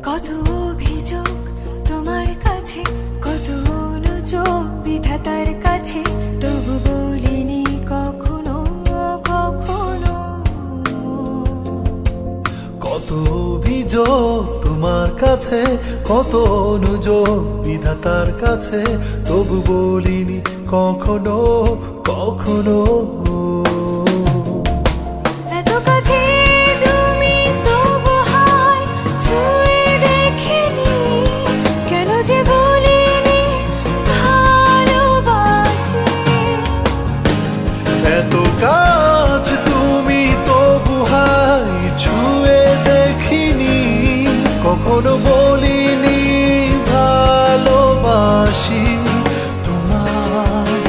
কত অভিযোগ তোমার কাছে, কত অনুযোগ বিধাতার কাছে, তবু বলিনি কখনো কখনো। কত অভিযোগ তোমার কাছে, কত অনুযোগ বিধাতার কাছে, তবু বলিনি কখনো কখনো। এত কাছে তুমি তবু হায় ছুঁয়ে দেখিনি, কেন যে বলিনি ভালোবাসি। এত কাছ তুমি তবু হায় ছুঁয়ে দেখিনি, কখনো বলিনি ভালোবাসি তোমায়।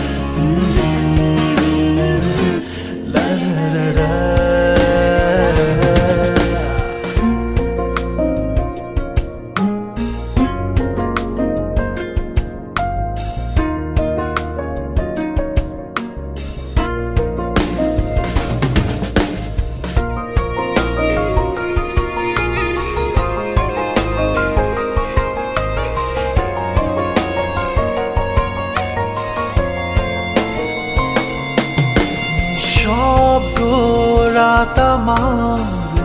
লা লা লা লা। শব্দ রাত আমার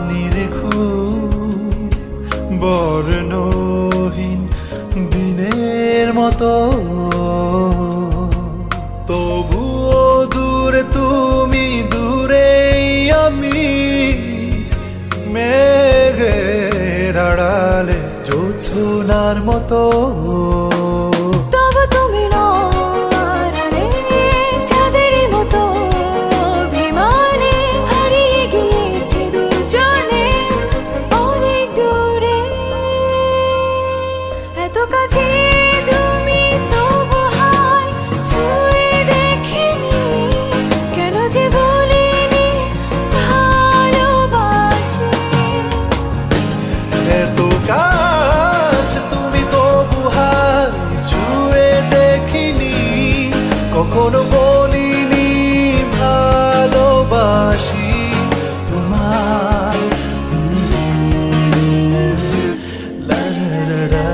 নিরেখুম, বর্ণহীন দিনের মতো, তবুও দূরে তুমি দূরেই আমি, মেঘের আড়ালে জোছনার মতো। তবু তুমি নড়ালে চাঁদের মতো, অভিমানে হারিয়ে গিয়েছি দুজনে অনেক দূরে। এত কাছে তুমি তবু হায় ছুঁয়ে দেখিনি, কেন যে বলিনি ভালোবাসি। এত কাছ তুমি তবু হায় ছুঁয়ে দেখিনি, কখনো বলিনি ভালোবাসি তোমায়। লা লা লা লা।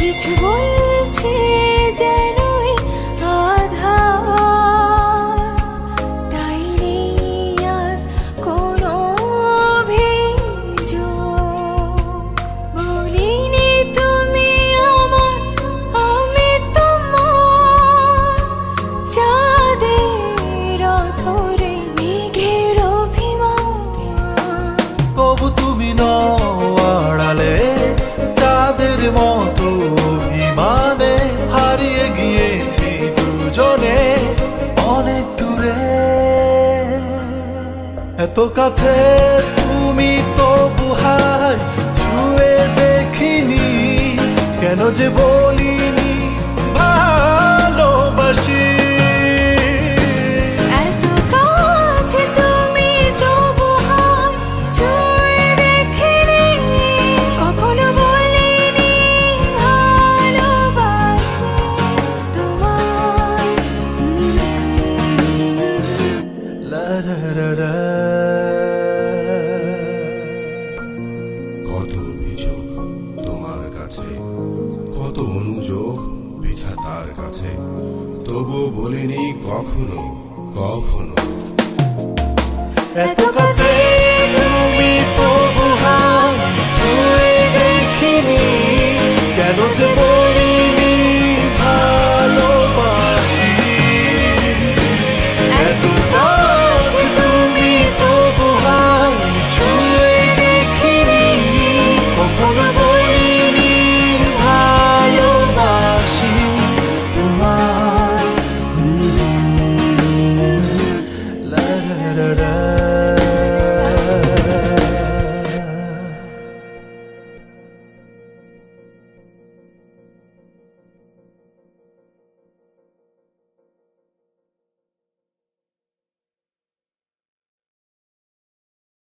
কিছু বলছে যেন এই আধার, তাই নেই আজ কোনো অভিযোগ। বলিনি তুমি আমার, আমি তোমার, চাঁদের অধরে মেঘের অভিমান। তবু তুমি নড়ালে চাঁদের মতো, অভিমানে হারিয়ে গিয়েছি দুজনে অনেক দূরে। এত কাছে তুমি তবু হায় ছুঁয়ে দেখিনি, কেন যে বলিনি ভালোবাসি। এত কাছে তুমি তবু হায় ছুঁয়ে দেখিনি, কখনো বলিনি ভালোবাসি তোমায়। লা লা লা লা। কত অভিযোগ তোমার কাছে, কত অনুযোগ বিধাতার কাছে, তবু বলিনি কখনো কখনো। এত কাছে তুমি